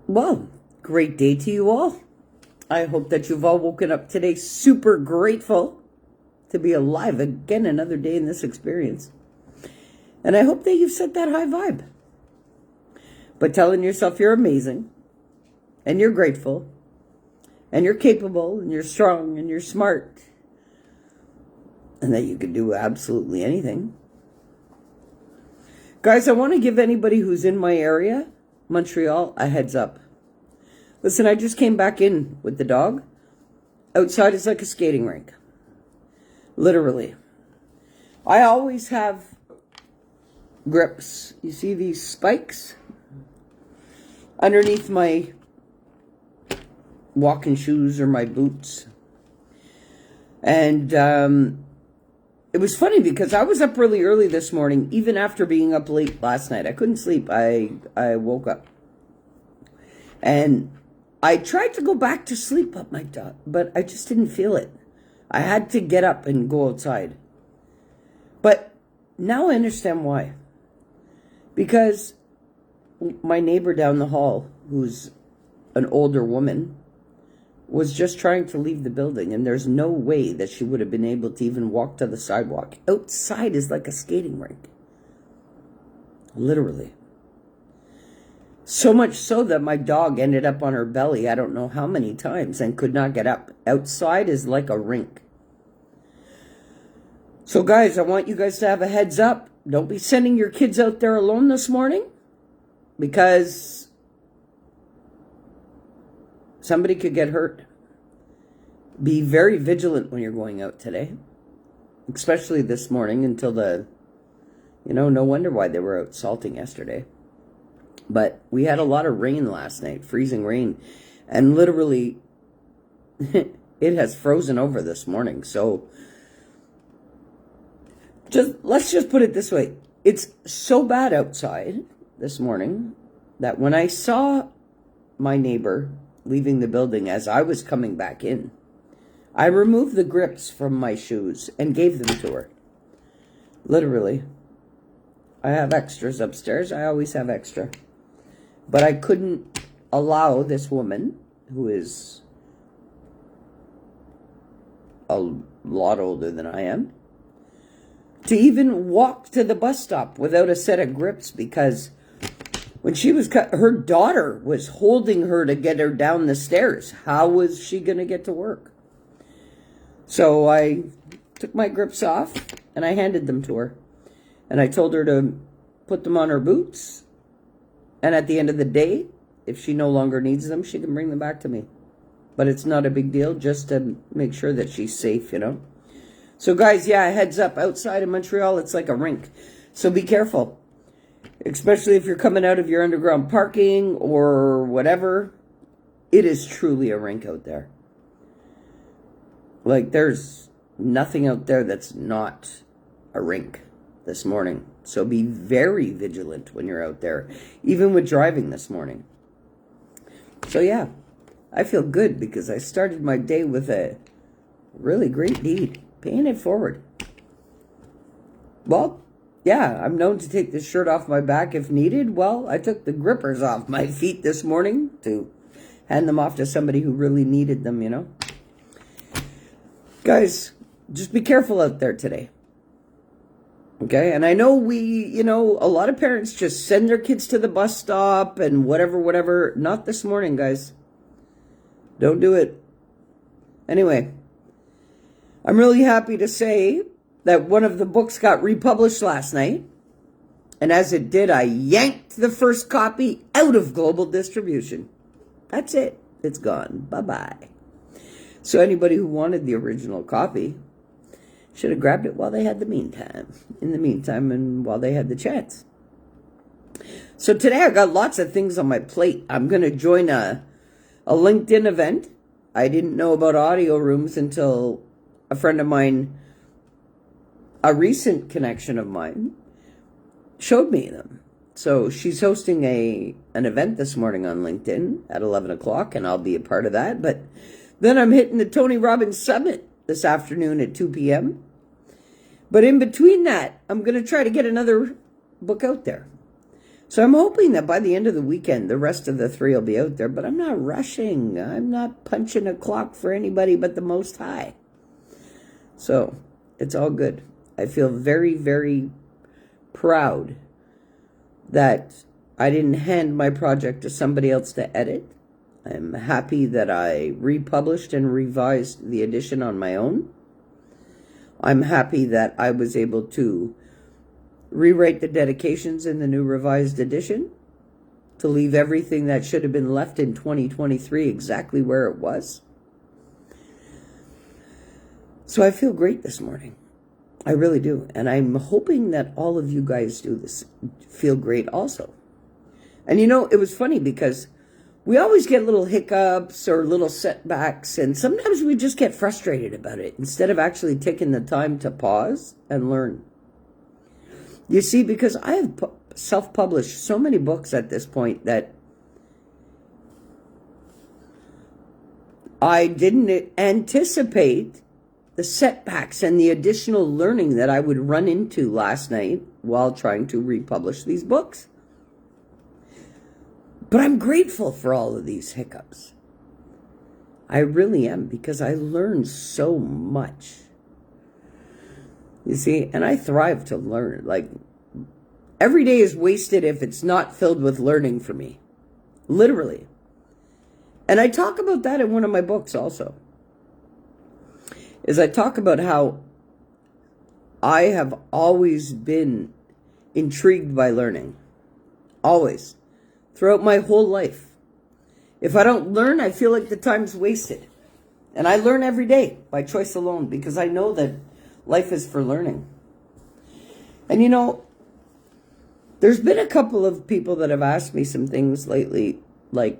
Well, great day to you all. I hope that you've all woken up today super grateful to be alive again another day in this experience. And I hope that you've set that high vibe by telling yourself you're amazing and you're grateful and you're capable and you're strong and you're smart and that you can do absolutely anything. Guys, I want to give anybody who's in my area, Montreal, a heads up. Listen, I just came back in with the dog. Outside is like a skating rink. Literally. I always have grips. You see these spikes? Underneath my walking shoes or my boots. And it was funny because I was up really early this morning, even after being up late last night. I couldn't sleep. I woke up. And I tried to go back to sleep up my dog, but I just didn't feel it. I had to get up and go outside. But now I understand why. Because my neighbor down the hall, who's an older woman, was just trying to leave the building, and there's no way that she would have been able to even walk to the sidewalk. Outside is like a skating rink. Literally. So much so that my dog ended up on her belly I don't know how many times and could not get up. Outside is like a rink. So guys, I want you guys to have a heads up. Don't be sending your kids out there alone this morning, because somebody could get hurt. Be very vigilant when you're going out today, especially this morning until no wonder why they were out salting yesterday. But we had a lot of rain last night, freezing rain, and literally it has frozen over this morning. So let's just put it this way. It's so bad outside this morning that when I saw my neighbor leaving the building as I was coming back in, I removed the grips from my shoes and gave them to her. Literally. I have extras upstairs. I always have extra. But I couldn't allow this woman, who is a lot older than I am, to even walk to the bus stop without a set of grips, because when she was her daughter was holding her to get her down the stairs. How was she going to get to work? So I took my grips off and I handed them to her. And I told her to put them on her boots. And at the end of the day, if she no longer needs them, she can bring them back to me. But it's not a big deal, just to make sure that she's safe, So guys, yeah, heads up. Outside of Montreal, it's like a rink. So be careful. Especially if you're coming out of your underground parking or whatever. It is truly a rink out there. Like, there's nothing out there that's not a rink this morning. So be very vigilant when you're out there, even with driving this morning. So yeah, I feel good because I started my day with a really great deed, paying it forward. Well, yeah, I'm known to take this shirt off my back if needed. Well, I took the grippers off my feet this morning to hand them off to somebody who really needed them, Guys, just be careful out there today. Okay, and I know a lot of parents just send their kids to the bus stop and whatever. Not this morning, guys. Don't do it. Anyway, I'm really happy to say that one of the books got republished last night. And as it did, I yanked the first copy out of global distribution. That's it. It's gone. Bye-bye. So anybody who wanted the original copy should have grabbed it while they had in the meantime, and while they had the chance. So today I got lots of things on my plate. I'm going to join a LinkedIn event. I didn't know about audio rooms until a friend of mine, a recent connection of mine, showed me them. So she's hosting an event this morning on LinkedIn at 11 o'clock, and I'll be a part of that. But then I'm hitting the Tony Robbins Summit this afternoon at 2 p.m. But in between that, I'm going to try to get another book out there. So I'm hoping that by the end of the weekend, the rest of the 3 will be out there, but I'm not rushing. I'm not punching a clock for anybody but the Most High. So it's all good. I feel very, very proud that I didn't hand my project to somebody else to edit. I'm happy that I republished and revised the edition on my own. I'm happy that I was able to rewrite the dedications in the new revised edition to leave everything that should have been left in 2023 exactly where it was. So I feel great this morning. I really do. And I'm hoping that all of you guys do this, feel great also. And you know, it was funny because we always get little hiccups or little setbacks, and sometimes we just get frustrated about it instead of actually taking the time to pause and learn. You see, because I have self-published so many books at this point that I didn't anticipate the setbacks and the additional learning that I would run into last night while trying to republish these books. But I'm grateful for all of these hiccups. I really am, because I learned so much. You see, and I thrive to learn. Like, every day is wasted if it's not filled with learning for me. Literally. And I talk about that in one of my books also. Is I talk about how I have always been intrigued by learning. Always. Throughout my whole life. If I don't learn, I feel like the time's wasted. And I learn every day by choice alone, because I know that life is for learning. And you know, there's been a couple of people that have asked me some things lately, like,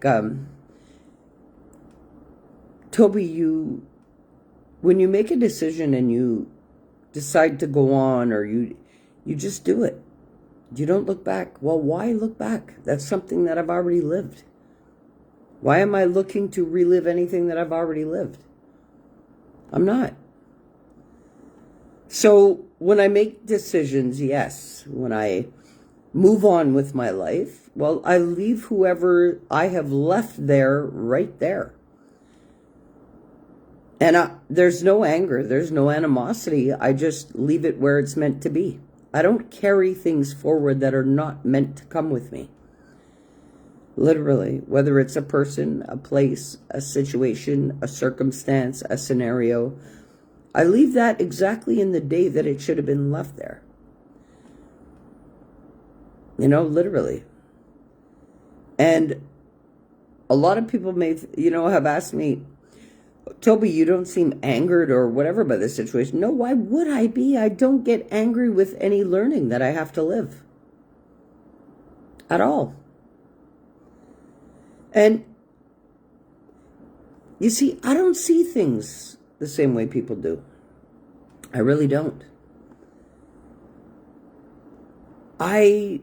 Tobi, when you make a decision and you decide to go on, or you just do it. You don't look back. Well, why look back? That's something that I've already lived. Why am I looking to relive anything that I've already lived? I'm not. So when I make decisions, yes, when I move on with my life, well, I leave whoever I have left there right there. And there's no anger, there's no animosity. I just leave it where it's meant to be. I don't carry things forward that are not meant to come with me. Literally, whether it's a person, a place, a situation, a circumstance, a scenario, I leave that exactly in the day that it should have been left there. You know, literally. And a lot of people may, have asked me, Tobi, you don't seem angered or whatever by this situation. No, why would I be? I don't get angry with any learning that I have to live. At all. And you see, I don't see things the same way people do. I really don't. I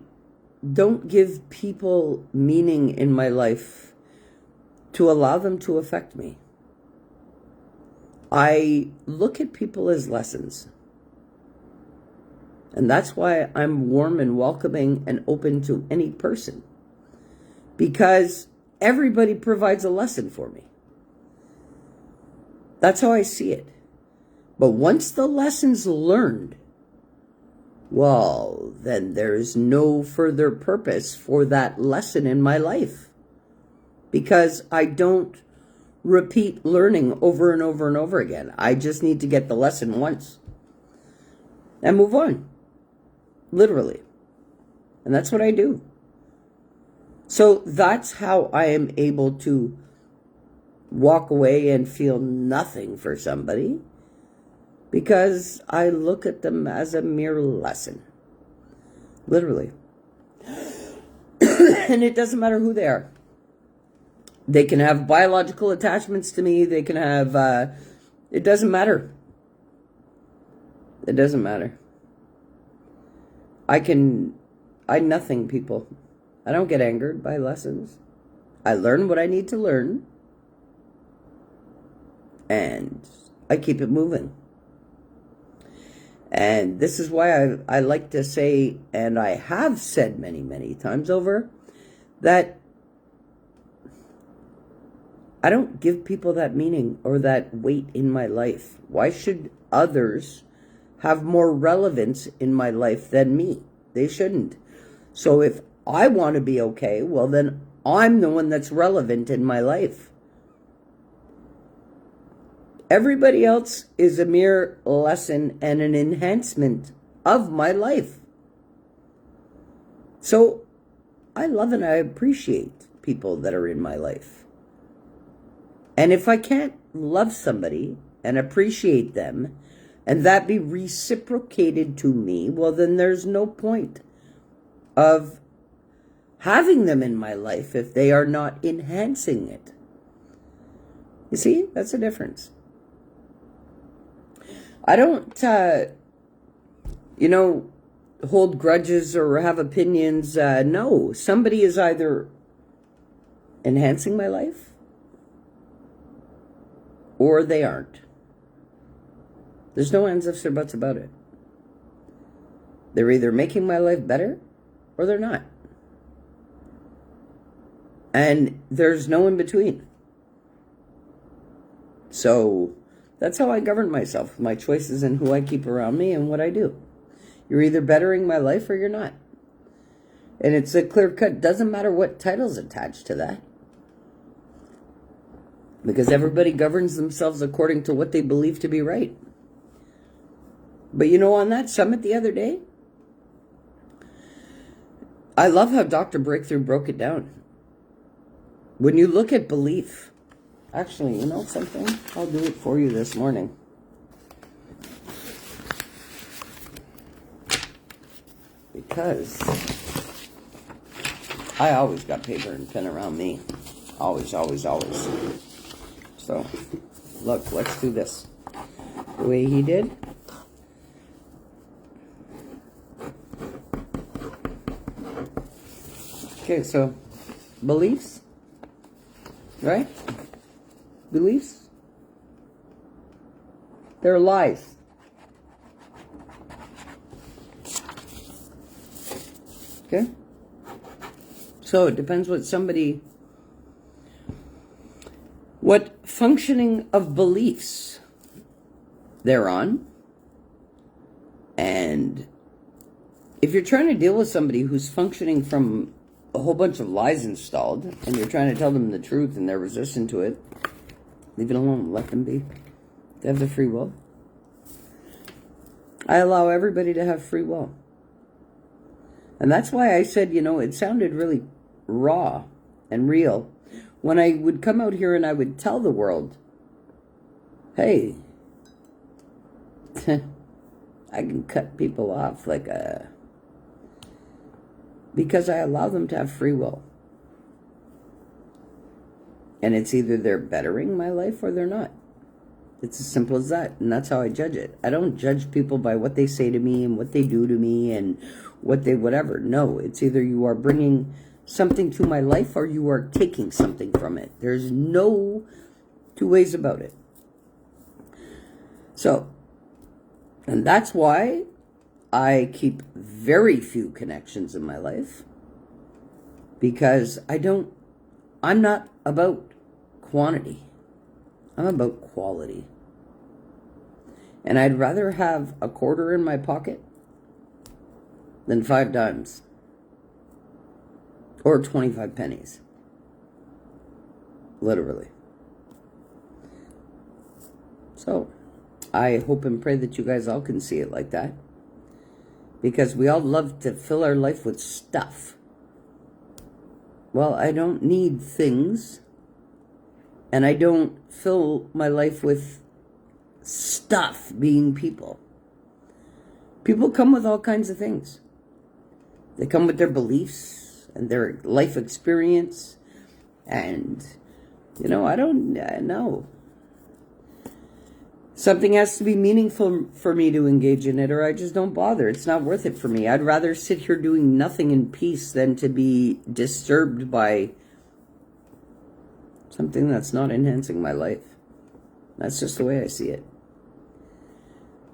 don't give people meaning in my life to allow them to affect me. I look at people as lessons. And that's why I'm warm and welcoming and open to any person. Because everybody provides a lesson for me. That's how I see it. But once the lesson's learned, well, then there's no further purpose for that lesson in my life. Because I don't repeat learning over and over and over again. I just need to get the lesson once and move on. Literally. And that's what I do. So that's how I am able to walk away and feel nothing for somebody, because I look at them as a mere lesson. Literally. And it doesn't matter who they are. They can have biological attachments to me. They can have, it doesn't matter. It doesn't matter. I nothing people. I don't get angered by lessons. I learn what I need to learn. And I keep it moving. And this is why I like to say, and I have said many, many times over, that I don't give people that meaning or that weight in my life. Why should others have more relevance in my life than me? They shouldn't. So if I want to be okay, well, then I'm the one that's relevant in my life. Everybody else is a mere lesson and an enhancement of my life. So I love and I appreciate people that are in my life. And if I can't love somebody and appreciate them, and that be reciprocated to me, well, then there's no point of having them in my life if they are not enhancing it. You see, that's the difference. I don't, hold grudges or have opinions. No, somebody is either enhancing my life or they aren't. There's no ands, ifs, or buts about it. They're either making my life better or they're not. And there's no in between. So that's how I govern myself, my choices and who I keep around me and what I do. You're either bettering my life or you're not. And it's a clear cut. Doesn't matter what title's attached to that. Because everybody governs themselves according to what they believe to be right. But on that summit the other day, I love how Dr. Breakthrough broke it down. When you look at belief, actually, you know something? I'll do it for you this morning. Because I always got paper and pen around me. Always, always, always. So, look, let's do this the way he did. Okay, so beliefs, right? Beliefs, they're lies. Okay? So it depends what functioning of beliefs they're on. And if you're trying to deal with somebody who's functioning from a whole bunch of lies installed, and you're trying to tell them the truth and they're resistant to it, leave it alone. Let them be. They have the free will. I allow everybody to have free will. And that's why I said, it sounded really raw and real when I would come out here and I would tell the world, hey, I can cut people off because I allow them to have free will. And it's either they're bettering my life or they're not. It's as simple as that. And that's how I judge it. I don't judge people by what they say to me and what they do to me and whatever. No, it's either you are bringing something to my life or you are taking something from it. There's no two ways about it. So, and that's why I keep very few connections in my life, because I'm not about quantity. I'm about quality. And I'd rather have a quarter in my pocket than 5 dimes or 25 pennies. Literally. So, I hope and pray that you guys all can see it like that. Because we all love to fill our life with stuff. Well, I don't need things. And I don't fill my life with stuff, being people. People come with all kinds of things. They come with their beliefs and their life experience. And, I don't know. Something has to be meaningful for me to engage in it, or I just don't bother. It's not worth it for me. I'd rather sit here doing nothing in peace than to be disturbed by something that's not enhancing my life. That's just the way I see it.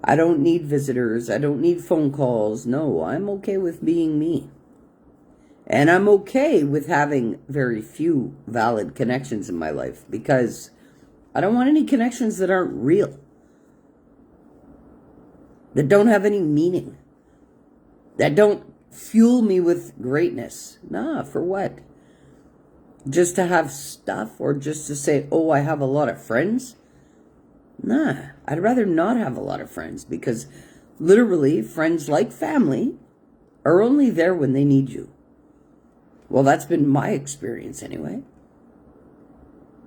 I don't need visitors. I don't need phone calls. No, I'm okay with being me. And I'm okay with having very few valid connections in my life because I don't want any connections that aren't real, that don't have any meaning, that don't fuel me with greatness. Nah, for what? Just to have stuff or just to say, oh, I have a lot of friends? Nah, I'd rather not have a lot of friends because literally friends like family are only there when they need you. Well, that's been my experience anyway.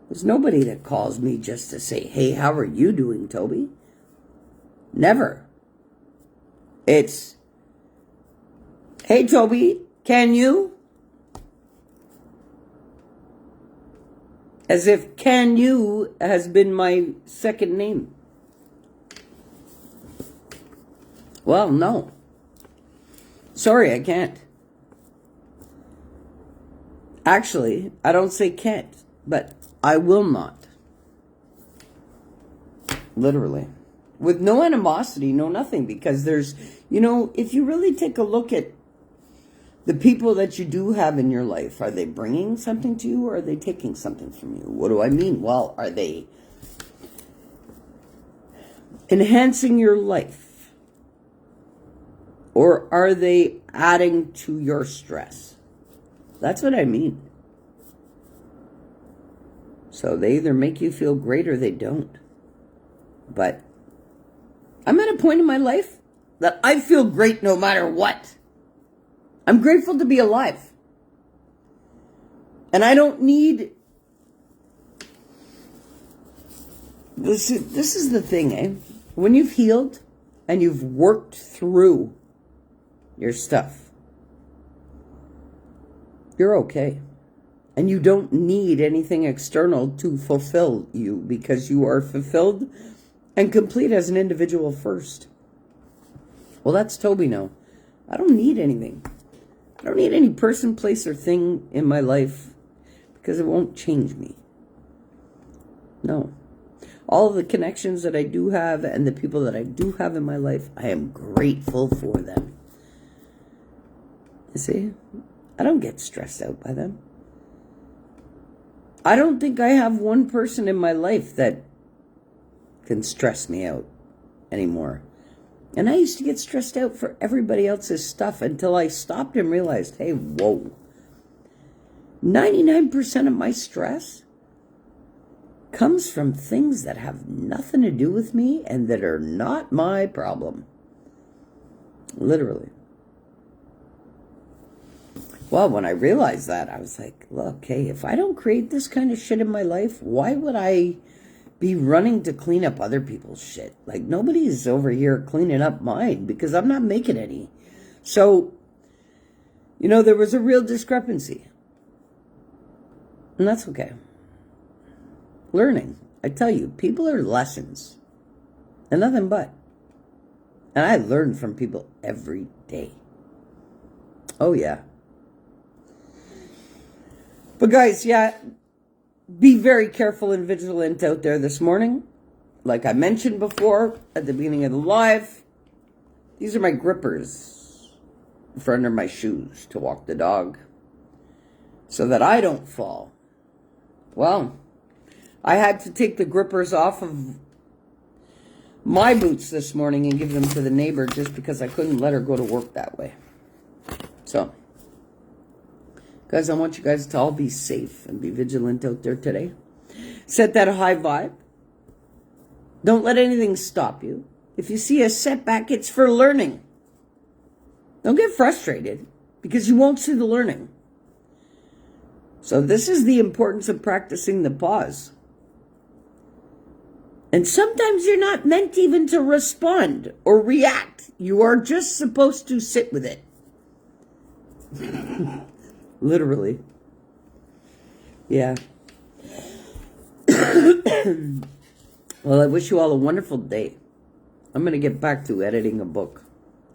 There's nobody that calls me just to say, hey, how are you doing, Toby? Never. It's, hey, Toby, can you? As if can you has been my second name. Well, no. Sorry, I can't. Actually, I don't say can't, but I will not. Literally. With no animosity, no nothing, because there's, if you really take a look at the people that you do have in your life, are they bringing something to you or are they taking something from you? What do I mean? Well, are they enhancing your life or are they adding to your stress? That's what I mean. So they either make you feel great or they don't. But I'm at a point in my life that I feel great no matter what. I'm grateful to be alive. And I don't need... This is the thing, eh? When you've healed and you've worked through your stuff, you're okay. And you don't need anything external to fulfill you because you are fulfilled and complete as an individual first. Well, that's Toby now. I don't need anything. I don't need any person, place, or thing in my life because it won't change me. No. All of the connections that I do have and the people that I do have in my life, I am grateful for them. You see? I don't get stressed out by them. I don't think I have one person in my life that can stress me out anymore. And I used to get stressed out for everybody else's stuff until I stopped and realized, hey, whoa. 99% of my stress comes from things that have nothing to do with me and that are not my problem. Literally. Well, when I realized that, I was like, look, hey, if I don't create this kind of shit in my life, why would I be running to clean up other people's shit? Like, nobody's over here cleaning up mine because I'm not making any. So, there was a real discrepancy. And that's okay. Learning. I tell you, people are lessons. And nothing but. And I learn from people every day. Oh, yeah. But guys, yeah, be very careful and vigilant out there this morning. Like I mentioned before at the beginning of the live, these are my grippers for under my shoes to walk the dog so that I don't fall. Well, I had to take the grippers off of my boots this morning and give them to the neighbor just because I couldn't let her go to work that way. So, guys, I want you guys to all be safe and be vigilant out there today. Set that high vibe. Don't let anything stop you. If you see a setback, it's for learning. Don't get frustrated because you won't see the learning. So this is the importance of practicing the pause. And sometimes you're not meant even to respond or react. You are just supposed to sit with it. Literally. Yeah. Well, I wish you all a wonderful day. I'm going to get back to editing a book.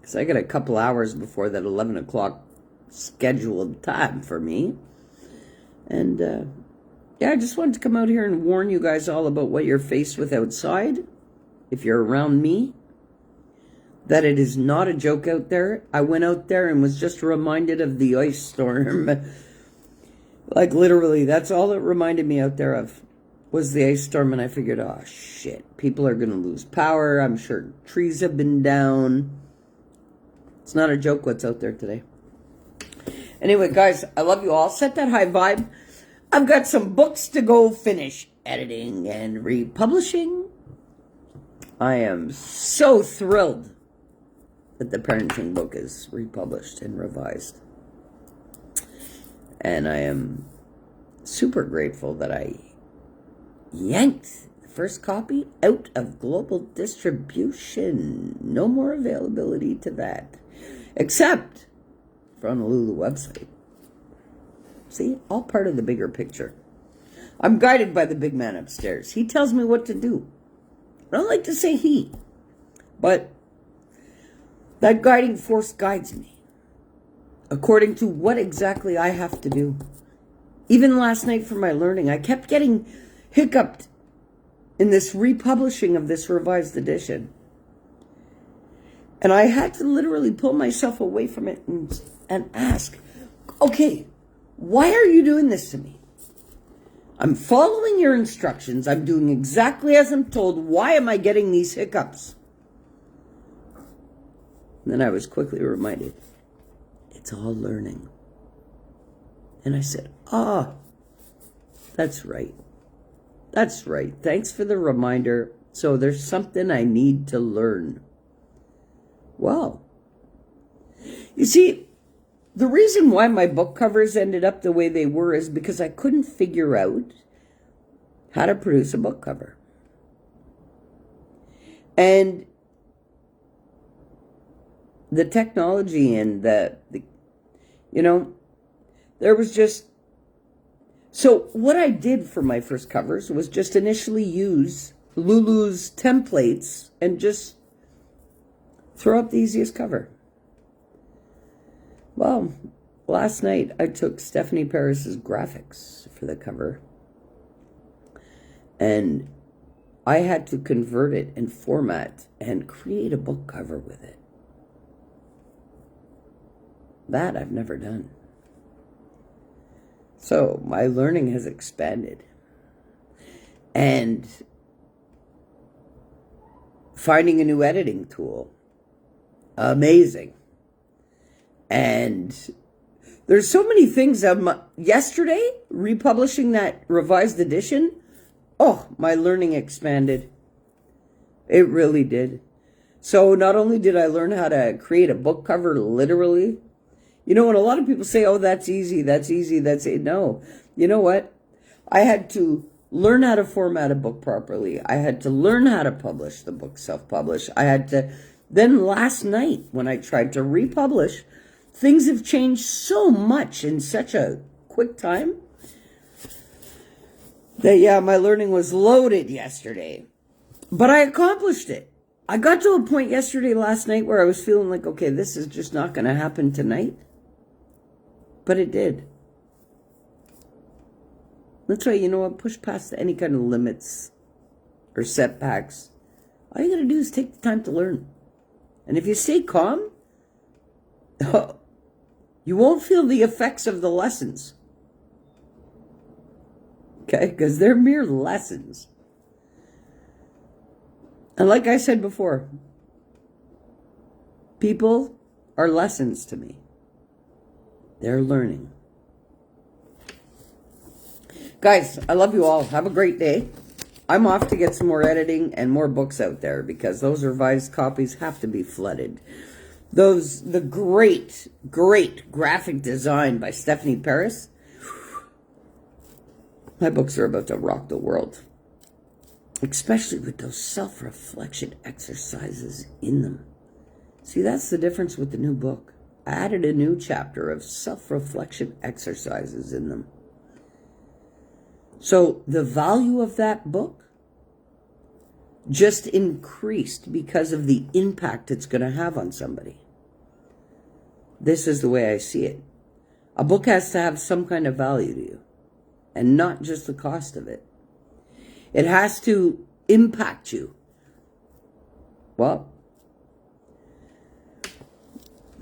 Because I got a couple hours before that 11 o'clock scheduled time for me. And, yeah, I just wanted to come out here and warn you guys all about what you're faced with outside. If you're around me. that it is not a joke out there. I went out there and was just reminded of the ice storm. Like literally, that's all it reminded me out there of was the ice storm. And I figured, oh shit, people are going to lose power. I'm sure trees have been down. It's not a joke what's out there today. Anyway, guys, I love you all. Set that high vibe. I've got some books to go finish editing and republishing. I am so thrilled that the parenting book is republished and revised. And I am super grateful that I yanked the first copy out of global distribution. No more availability to that. Except for on the Lulu website. See, all part of the bigger picture. I'm guided by the big man upstairs. He tells me what to do. I don't like to say he, but that guiding force guides me according to what exactly I have to do. Even last night for my learning, I kept getting hiccuped in this republishing of this revised edition. And I had to literally pull myself away from it and ask, okay, why are you doing this to me? I'm following your instructions. I'm doing exactly as I'm told. Why am I getting these hiccups? And then I was quickly reminded, it's all learning. And I said, that's right. That's right. Thanks for the reminder. So there's something I need to learn. Well, you see, the reason why my book covers ended up the way they were is because I couldn't figure out how to produce a book cover. And the technology and the there was just... So what I did for my first covers was just initially use Lulu's templates and just throw up the easiest cover. Well, last night I took Stephanie Paris's graphics for the cover, and I had to convert it and format and create a book cover with it. That I've never done. So my learning has expanded. And finding a new editing tool, amazing. And there's so many things. Yesterday, republishing that revised edition, my learning expanded. It really did. So not only did I learn how to create a book cover literally, and a lot of people say, that's easy, that's easy, that's it. No, you know what? I had to learn how to format a book properly. I had to learn how to publish the book, self-publish. I had to, then last night when I tried to republish, things have changed so much in such a quick time that, my learning was loaded yesterday. But I accomplished it. I got to a point last night, where I was feeling like, okay, this is just not going to happen tonight. But it did. That's right, push past any kind of limits or setbacks. All you got to do is take the time to learn. And if you stay calm, you won't feel the effects of the lessons. Okay? Because they're mere lessons. And like I said before, people are lessons to me. They're learning. Guys, I love you all. Have a great day. I'm off to get some more editing and more books out there because those revised copies have to be flooded. The great, great graphic design by Stephanie Paris. My books are about to rock the world. Especially with those self-reflection exercises in them. See, that's the difference with the new book. I added a new chapter of self-reflection exercises in them. So the value of that book just increased because of the impact it's going to have on somebody. This is the way I see it. A book has to have some kind of value to you, and not just the cost of it. It has to impact you. Well,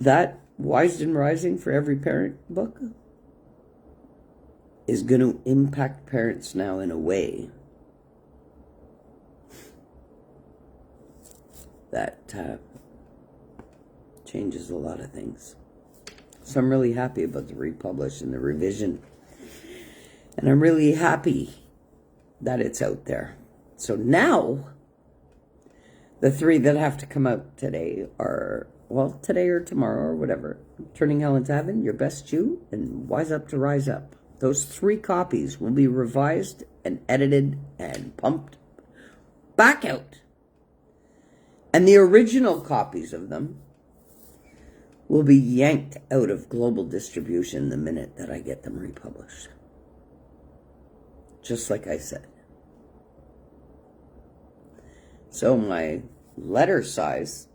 that Wisden Rising for Every Parent book is going to impact parents now in a way that changes a lot of things. So I'm really happy about the republish and the revision. And I'm really happy that it's out there. So now, the 3 that have to come out today are, well, today or tomorrow or whatever. Turning Hell into Heaven, Your Best You, and Wise Up to Rise Up. Those 3 copies will be revised and edited and pumped back out. And the original copies of them will be yanked out of global distribution the minute that I get them republished. Just like I said. So my letter size,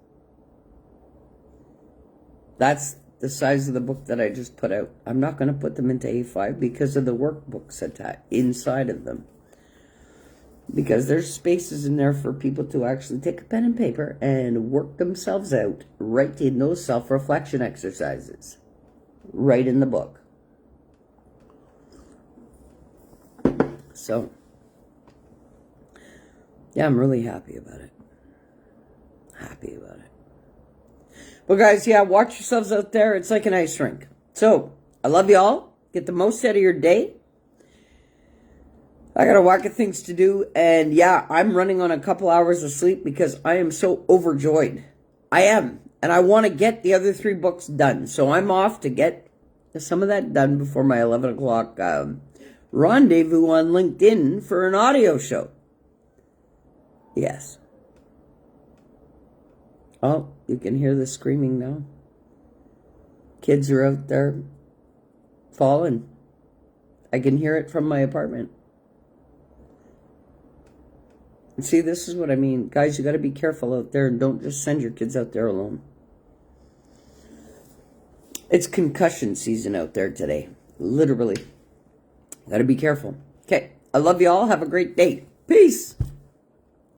that's the size of the book that I just put out. I'm not going to put them into A5 because of the workbooks inside of them. Because there's spaces in there for people to actually take a pen and paper and work themselves out right in those self-reflection exercises. Right in the book. So, yeah, I'm really happy about it. Happy about it. But guys, yeah, watch yourselves out there. It's like an ice rink. So, I love y'all. Get the most out of your day. I got a whack of things to do. And yeah, I'm running on a couple hours of sleep because I am so overjoyed. I am. And I want to get the other 3 books done. So I'm off to get some of that done before my 11 o'clock rendezvous on LinkedIn for an audio show. Yes. Oh, you can hear the screaming now. Kids are out there falling. I can hear it from my apartment. And see, this is what I mean. Guys, you got to be careful out there and don't just send your kids out there alone. It's concussion season out there today. Literally. Got to be careful. Okay. I love you all. Have a great day. Peace.